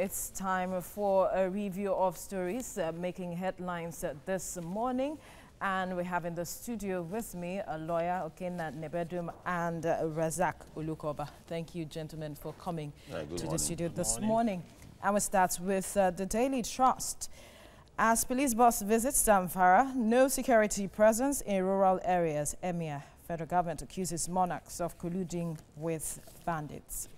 it's time for a review of stories making headlines this morning. And we have in the studio with me a lawyer, Okena Nebedum, and Razak Ulukoba. Thank you, gentlemen, for coming to the studio this morning. And we start with the Daily Trust. As police boss visits Zamfara, no security presence in rural areas. Emir, federal government accuses monarchs of colluding with bandits.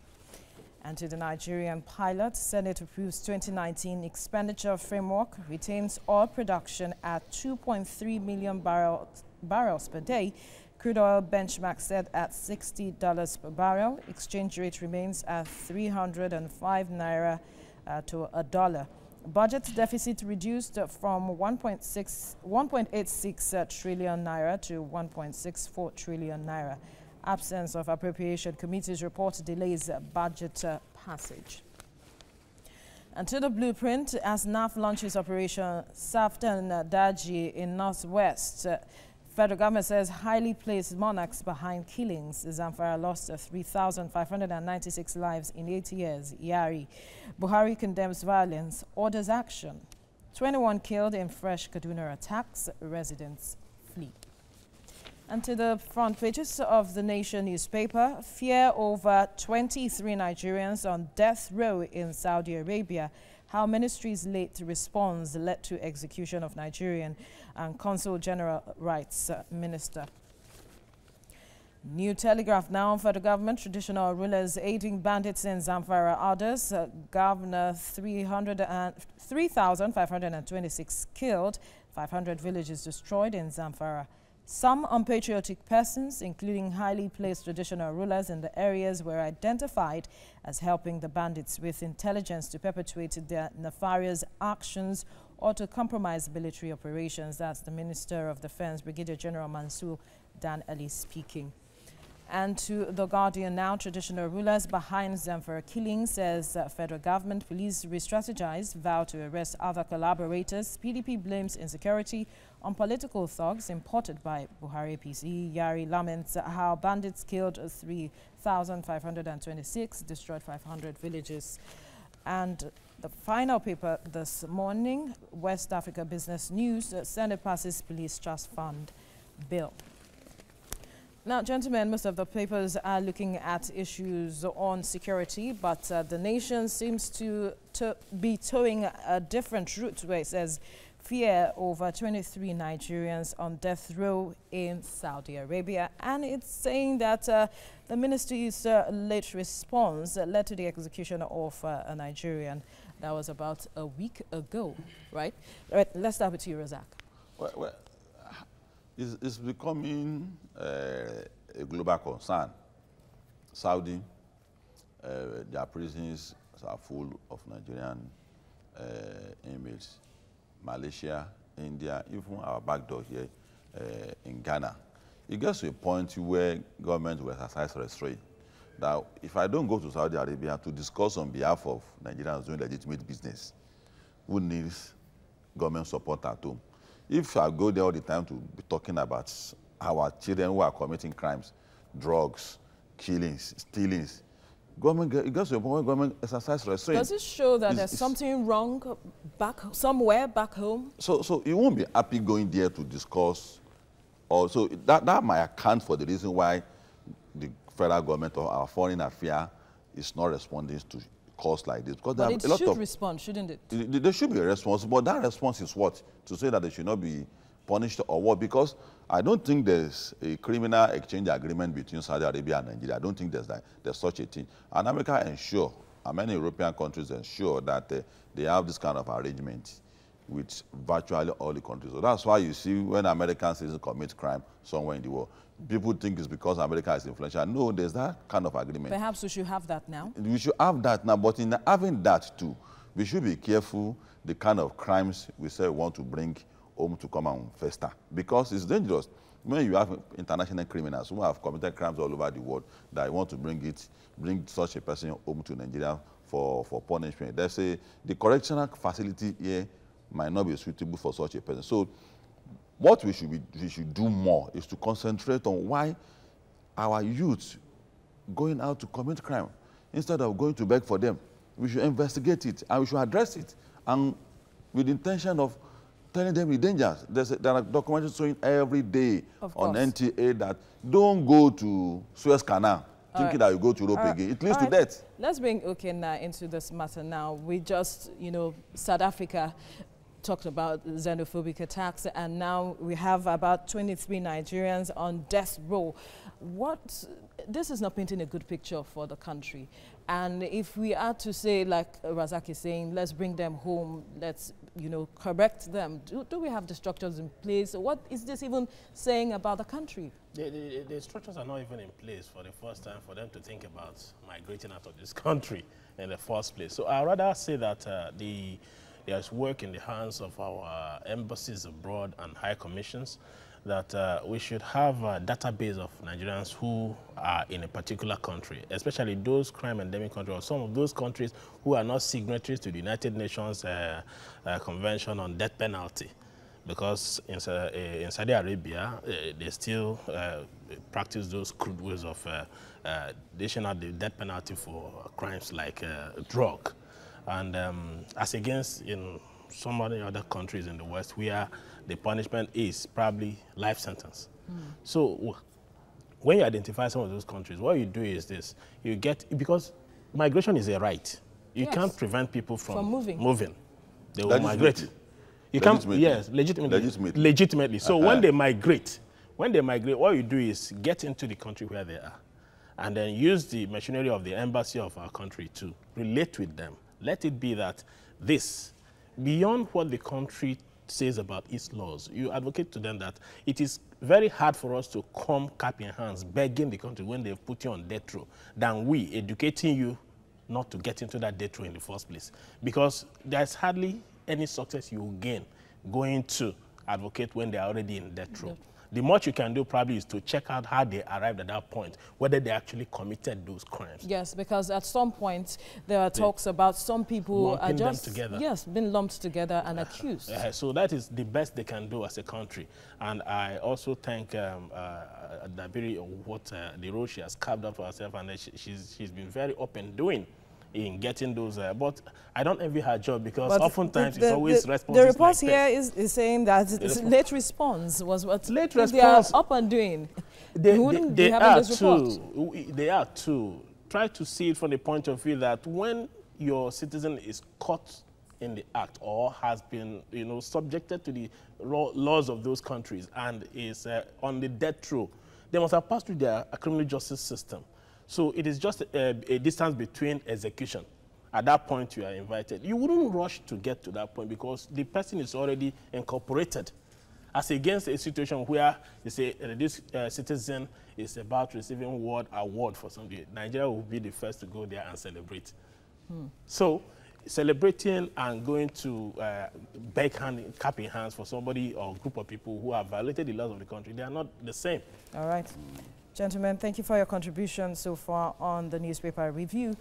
And to the Nigerian pilot, Senate approves 2019 expenditure framework, retains oil production at 2.3 million barrels per day. Crude oil benchmark set at $60 per barrel. Exchange rate remains at 305 naira to a dollar. Budget deficit reduced from 1.86 trillion naira to 1.64 trillion naira. Absence of appropriation committees report delays budget passage. And to the blueprint, as NAF launches Operation Saftan Daji in Northwest, federal government says highly placed monarchs behind killings. Zamfara lost 3,596 lives in 8 years. Yari. Buhari condemns violence, orders action. 21 killed in fresh Kaduna attacks. Residents flee. And to the front pages of the Nation newspaper, fear over 23 Nigerians on death row in Saudi Arabia. How ministry's late response led to execution of Nigerian and Consul General Rights Minister. New Telegraph now for the government. Traditional rulers aiding bandits in Zamfara orders. Governor 3,526 killed, 500 villages destroyed in Zamfara. Some unpatriotic persons, including highly placed traditional rulers in the areas, were identified as helping the bandits with intelligence to perpetuate their nefarious actions or to compromise military operations. That's the Minister of Defense, Brigadier General Mansour Dan Ali speaking. And to The Guardian now, traditional rulers behind Zamfara killing, says federal government. Police re-strategize, vow to arrest other collaborators. PDP blames insecurity on political thugs imported by Buhari PC. Yari laments how bandits killed 3,526, destroyed 500 villages. And the final paper this morning, West Africa Business News, Senate passes Police Trust Fund bill. Now, gentlemen, most of the papers are looking at issues on security, but the Nation seems to be towing a different route where it says fear over 23 Nigerians on death row in Saudi Arabia. And it's saying that the ministry's late response led to the execution of a Nigerian. That was about a week ago, right? All right, let's start with you, Razak. Well, it's becoming a global concern. Saudi, their prisons are full of Nigerian inmates. Malaysia, India, even our back door here in Ghana. It gets to a point where government will exercise restraint. Now, if I don't go to Saudi Arabia to discuss on behalf of Nigerians doing legitimate business, who needs government support at home? If I go there all the time to be talking about our children who are committing crimes, drugs, killings, stealings, it gets to a point where government exercise restraint. Does it show that there's something wrong somewhere back home? So you won't be happy going there to discuss. Also, that might account for the reason why the federal government or our foreign affairs is not responding to calls like this. Because but it should respond, shouldn't it? There should be a response, but that response is what? To say that they should not be punished or what? Because I don't think there's a criminal exchange agreement between Saudi Arabia and Nigeria. I don't think there's such a thing. And America ensure, and many European countries ensure that they have this kind of arrangement with virtually all the countries. So that's why you see when American citizens commit crime somewhere in the world, people think it's because America is influential. No, there's that kind of agreement. Perhaps we should have that now. We should have that now, but in having that too, we should be careful the kind of crimes we say we want to bring home to come and fester, because it's dangerous. When you have international criminals who have committed crimes all over the world that want to bring such a person home to Nigeria for punishment, they say the correctional facility here might not be suitable for such a person. So what we should do more is to concentrate on why our youth going out to commit crime instead of going to beg for them. we should investigate it and we should address it, and with the intention of telling them the dangers. There are documentaries showing every day on NTA that don't go to Suez Canal thinking that you go to Europe again. It leads to death. Let's bring Okenna into this matter now. We just, South Africa talked about xenophobic attacks, and now we have about 23 Nigerians on death row. This is not painting a good picture for the country. And if we are to say, like Razak is saying, let's bring them home, let's, correct them, do we have the structures in place? What is this even saying about the country? The structures are not even in place for the first time for them to think about migrating out of this country in the first place. So I'd rather say that there's work in the hands of our embassies abroad and high commissions, that we should have a database of Nigerians who are in a particular country, especially those crime endemic countries, or some of those countries who are not signatories to the United Nations Convention on Death Penalty. Because in Saudi Arabia, they still practice those crude ways of dishing out the death penalty for crimes like drug. And as against in some other countries in the West where the punishment is probably life sentence. So when you identify some of those countries, what you do is this. You get, because migration is a right. You can't prevent people from moving. They will migrate. You can't, yes, legitimately. So when they migrate, what you do is get into the country where they are and then use the machinery of the embassy of our country to relate with them. Let it be that this, beyond what the country says about its laws, you advocate to them that it is very hard for us to come cap in hands begging the country when they've put you on death row than we educating you not to get into that death row in the first place. Because there's hardly any success you will gain going to advocate when they're already in death row. The much you can do probably is to check out how they arrived at that point, whether they actually committed those crimes. Yes, because at some point there are talks about some people are just been lumped together and accused. So that is the best they can do as a country. And I also thank Dabiri on what the role she has carved out for herself, and she's been very open doing in getting those, but I don't envy her job because oftentimes it's always responses. The report here is saying that late response was what late response they are up and doing. They are too. Try to see it from the point of view that when your citizen is caught in the act or has been, subjected to the laws of those countries and is on the death row, they must have passed through their criminal justice system. So it is just a distance between execution. At that point, you are invited. You wouldn't rush to get to that point because the person is already incorporated. As against a situation where you say this citizen is about receiving award for something, Nigeria will be the first to go there and celebrate. So celebrating and going to cap in hands for somebody or group of people who have violated the laws of the country, they are not the same. All right. Gentlemen, thank you for your contribution so far on the newspaper review.